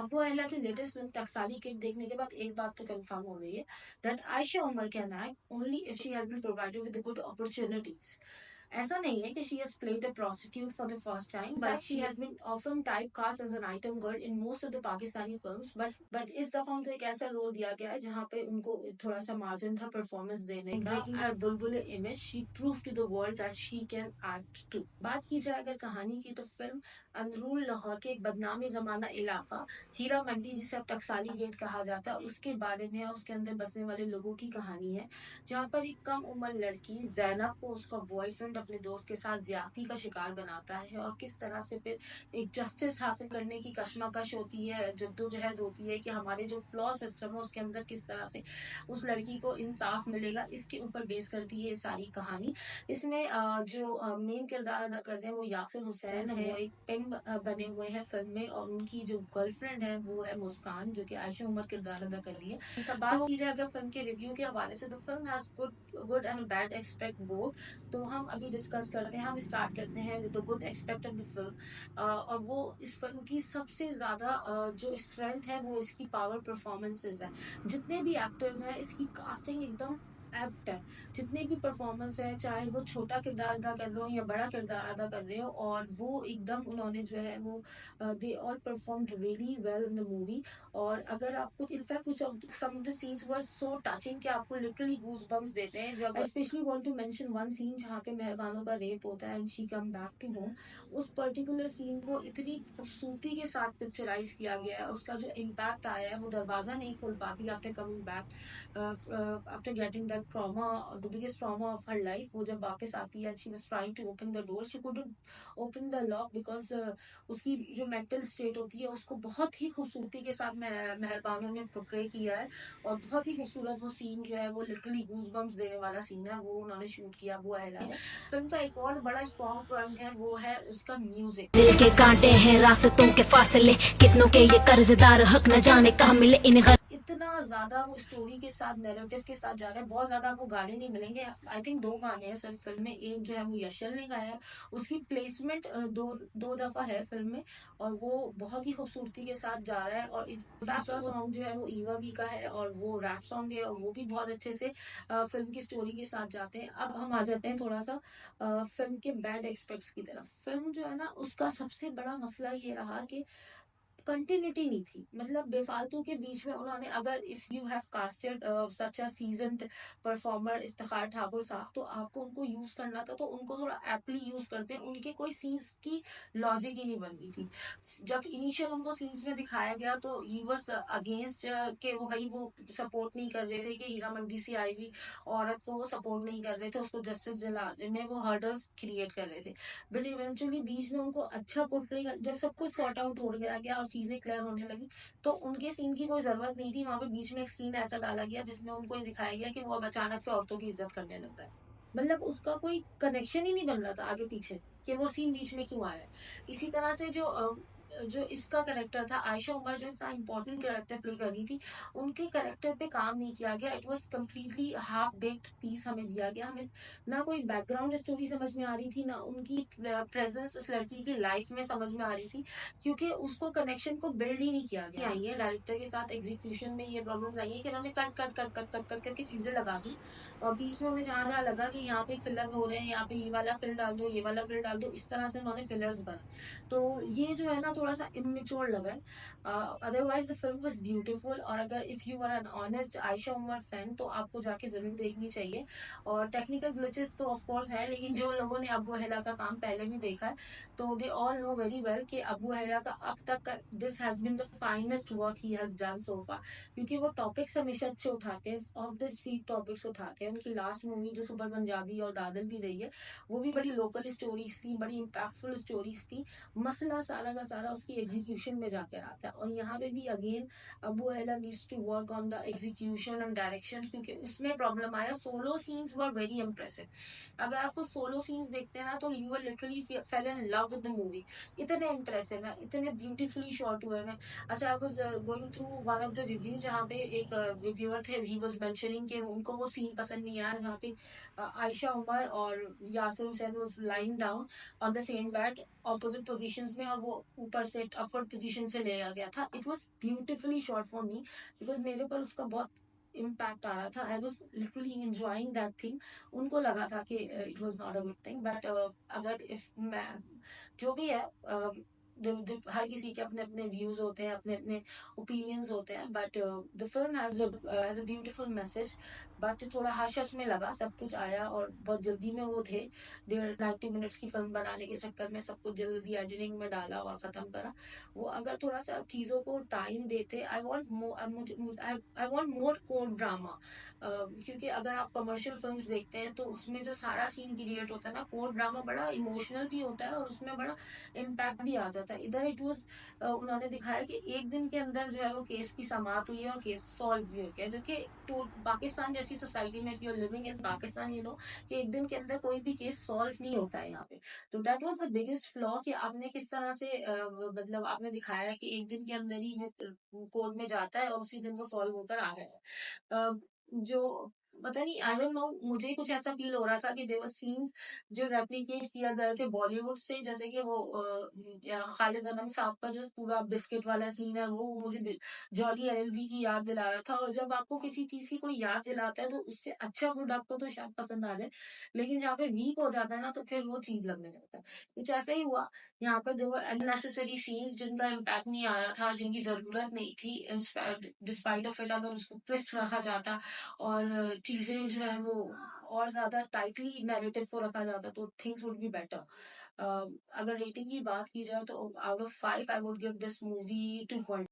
अब्बू अहला की latest film टकसाली kid देखने के बाद एक बात तो कंफर्म हो गई है that Ayesha Omar can act only if she has been provided with good opportunities. ऐसा नहीं है कि she has played a prostitute for the first time, but she has been often typecast as an item girl in most of the Pakistani films. But इस दफा उनको एक ऐसा role दिया गया है जहाँ पे उनको थोड़ा सा मार्जिन था परफॉर्मेंस देने का. Breaking her Bulbul image, she proved to the world that she can act too. बात की जाए अगर कहानी की तो फिल्म अंदरून लाहौर के एक बदनामी जमाना इलाका हीरा मंडी जिसे अब टकसाली गेट कहा जाता है उसके बारे में है. उसके अंदर बसने वाले लोगों की कहानी है जहाँ पर एक कम उम्र लड़की जैनब को उसका बॉयफ्रेंड अपने दोस्त के साथ ज्यादती का शिकार बनाता है और किस तरह से फिर एक जस्टिस हासिल करने की कश्मकश होती है, जद्दोजहद होती है कि हमारे जो फ्लॉ सिस्टम है उसके अंदर किस तरह से उस लड़की को इंसाफ मिलेगा. इसके ऊपर बेस करती है ये सारी कहानी. इसमें जो मेन किरदार अदा कर रहे हैं वो यासिर हुसैन है. वो एक पिम्प बने हुए हैं फिल्म में और उनकी जो गर्लफ्रेंड है वो है मुस्कान जो कि आयशा उमर किरदार अदा कर रही है. तब बात की जाए अगर फिल्म के रिव्यू के हवाले से तो film has good and bad expect both. तो हम अभी डिस्कस करते हैं. हम स्टार्ट करते हैं with the good expect of the film और वो इस फिल्म की सबसे ज्यादा जो स्ट्रेंथ है वो इसकी पावर परफॉर्मेंसेस है. जितने भी एक्टर्स हैं इसकी कास्टिंग एकदम एप्ट है. जितने भी परफॉर्मेंस है चाहे वो छोटा किरदार अदा कर रहे हो या बड़ा किरदार अदा कर रहे हो और वो एकदम उन्होंने जो है वो they all performed really well in the movie. और अगर आपको इनफैक्ट कुछ some of the scenes were so touching कि आपको लिटरली गूज बम्स देते हैं. जब I specially want to mention one scene जहाँ पे मेहरबानों का रेप होता है and she come back to home. उस पर्टिकुलर सीन को इतनी खूबसूरती के साथ पिक्चराइज किया गया है. उसका जो इम्पैक्ट आया है वो दरवाजा नहीं खोल पाती after coming back after getting that trauma, the biggest trauma of her life. वो जब वापस आती है she was trying to open the door, she couldn't open the lock because उसकी जो मेंटल स्टेट होती है उसको बहुत ही खूबसूरती के साथ मेहरबानों ने पोर्ट्रे किया है. और बहुत ही खूबसूरत वो सीन जो है वो लिटरली गूज बम्स देने वाला सीन है वो उन्होंने शूट किया वो है. फिल्म का एक और बड़ा स्ट्रॉन्ग पॉइंट है वो है उसका म्यूजिक. दिल के कांटे हैं रास्तों के फासले कितनों के ये कर्जदार हक न जाने कहाँ मिले इन इतना ज्यादा वो स्टोरी के साथ नैरेटिव के साथ जा रहा है. बहुत ज्यादा आपको गाने नहीं मिलेंगे. आई थिंक 2 गाने हैं सिर्फ फिल्म में. एक जो है वो यशल ने गाया है. उसकी प्लेसमेंट दो दो दफा है फिल्म में और वो बहुत ही खूबसूरती के साथ जा रहा है. और दूसरा सॉन्ग जो है वो ईवा बी का है और वो रैप सॉन्ग है और वो भी बहुत अच्छे से फिल्म की स्टोरी के साथ जाते हैं. अब हम आ जाते हैं थोड़ा सा फिल्म के बैड एक्सपेक्ट्स की तरफ. फिल्म जो है ना उसका सबसे बड़ा मसला ये रहा कि कंटिन्यूटी नहीं थी. मतलब बेफालतू के बीच में उन्होंने अगर if you have casted such a seasoned performer Iftikhar Thakur साहब तो आपको उनको यूज करना था तो उनको थोड़ा एप्टली यूज करते हैं. उनके कोई सीन्स की लॉजिक ही नहीं बन रही थी. जब इनिशियल उनको सीन्स में दिखाया गया तो ही वाज अगेंस्ट के वो भाई वो सपोर्ट नहीं कर रहे थे कि हीरा मंडी से आई हुई औरत को वो सपोर्ट नहीं कर रहे थे. उसको जस्टिस दिलाने में वो हर्डल्स क्रिएट कर रहे थे. बट इवेंचुअली बीच में उनको अच्छा पोर्ट्रे जब सब कुछ सॉर्ट आउट हो गया और चीजें क्लियर होने लगी तो उनके सीन की कोई जरूरत नहीं थी. वहां पे बीच में एक सीन ऐसा डाला गया जिसमें उनको ये दिखाया गया कि वो अब अचानक से औरतों की इज्जत करने लगता है. मतलब उसका कोई कनेक्शन ही नहीं बन रहा था आगे पीछे कि वो सीन बीच में क्यों आया है. इसी तरह से जो इसका करेक्टर था आयशा उमर जो इतना इंपॉर्टेंट करेक्टर प्ले कर रही थी उनके करेक्टर पे काम नहीं किया गया. It was completely half baked piece हमें दिया गया. हमें ना कोई बैकग्राउंड स्टोरी समझ में आ रही थी ना उनकी प्रेजेंस इस लड़की की लाइफ में समझ में आ रही थी क्योंकि उसको कनेक्शन को बिल्ड ही नहीं किया गया. आई है डायरेक्टर के साथ एग्जीक्यूशन में ये प्रॉब्लम्स आई है कि उन्होंने cut cut cut cut cut cut करके चीजें लगा दी और बीच में उन्हें जहां जहां लगा कि यहाँ पे फिलर हो रहे हैं यहाँ पे ये वाला फिल डाल दो ये वाला फिल डाल दो इस तरह से उन्होंने फिलर्स बना. तो ये जो है ना थोड़ा सा इमेच्योर लगा है. Otherwise the film was beautiful और अगर if you are an honest Ayesha Omar fan तो आपको जाके जरूर देखनी चाहिए. और टेक्निकल ग्लिचेस तो ऑफ कोर्स है लेकिन जो लोगों ने अबू हला का काम पहले भी देखा है तो they all know very well कि अबू हला का अब तक का this has been the finest work he has done so far. क्योंकि वो टॉपिक्स हमेशा अच्छे उठाते हैं. ऑफ द स्ट्रीट टॉपिक्स उठाते हैं. उनकी लास्ट मूवी जो सुपर पंजाबी और दादल भी रही है वो भी बड़ी लोकल स्टोरीज थी, बड़ी इम्पैक्टफुल स्टोरीज थी. मसला सारा का सारा उसकी एग्जीक्यूशन में जाकर आता है. और यहाँ पे भी again Abu Hala needs to work on the execution and direction क्योंकि उसमें प्रॉब्लम आया. Solo scenes were very impressive. अगर आपको सोलो सीन्स देखते हैं ना तो you will literally fall in love with the movie. इतने इंप्रेसिव है, इतने ब्यूटीफुली शॉट हुए हैं. अच्छा, I was going through one of the review जहाँ पे एक रिव्यूअर थे. ही वाज मेंशनिंग कि उनको वो सीन पसंद नहीं आया जहाँ पे आयशा उमर और Yasir Hussain was lying down on the same bed opposite positions में और वो ऊपर ऊपर से अपवर्ड पोजीशन से लिया गया था. It was beautifully shot for me because मेरे पर उसका बहुत इम्पैक्ट आ रहा था. I was literally enjoying that thing. उनको लगा था कि it was not a good thing, but अगर इफ मैं जो भी है, हर किसी के अपने अपने व्यूज होते हैं, अपने अपने ओपिनियंस होते हैं, but the film has a beautiful message. But थोड़ा हश हश में लगा, सब कुछ आया और बहुत जल्दी में वो थे. 90 मिनट्स की फिल्म बनाने के चक्कर में सब कुछ जल्दी एडिटिंग में डाला और खत्म करा. वो अगर थोड़ा सा चीजों को टाइम देते, I want more, I want more core drama. क्योंकि अगर आप कमर्शियल फिल्म्स देखते हैं तो उसमें जो सारा सीन क्रिएट होता है ना, कोर ड्रामा बड़ा इमोशनल भी होता है और उसमें बड़ा इम्पैक्ट भी आ जाता है. इधर इट वाज, उन्होंने दिखाया कि एक दिन के अंदर जो है वो केस की समाप्त हुई है और केस सॉल्व भी हो गया, जो कि पाकिस्तान जैसी सोसाइटी में, if you are living in Pakistan, you know कि एक दिन के अंदर कोई भी केस सॉल्व नहीं होता है यहाँ पे. तो that was the biggest flaw कि आपने किस तरह से मतलब आपने दिखाया कि एक दिन के अंदर ही वो कोर्ट में जाता है और उसी दिन वो सॉल्व होकर आ जाता है. जो पता नहीं, आई डोंट नो, मुझे ही कुछ ऐसा फील हो रहा था कि देयर वर सीन्स जो रेप्लिकेट किया गए थे बॉलीवुड से, जैसे कि वो खालिद अनम साहब का जो पूरा बिस्किट वाला सीन है, वो मुझे जॉली एलएलबी की याद दिला रहा था. और जब आपको किसी चीज की कोई याद दिलाता है तो उससे अच्छा प्रोडक्ट तो शायद पसंद आ जाए, लेकिन जहाँ पे वीक हो जाता है ना तो फिर वो चीज लगने लगता है. कुछ ऐसा ही हुआ यहाँ पर. देयर वर अननेसेसरी सीन्स जिनका इम्पैक्ट नहीं आ रहा था, जिनकी जरूरत नहीं थी. डिस्पाइट ऑफ इट, अगर उसको ट्विस्ट रखा जाता और चीजें जो है वो और ज्यादा टाइटली नैरेटिव को रखा जाता तो थिंग्स वुड बी बेटर. अगर रेटिंग की बात की जाए तो out of 5 I would give this movie 2.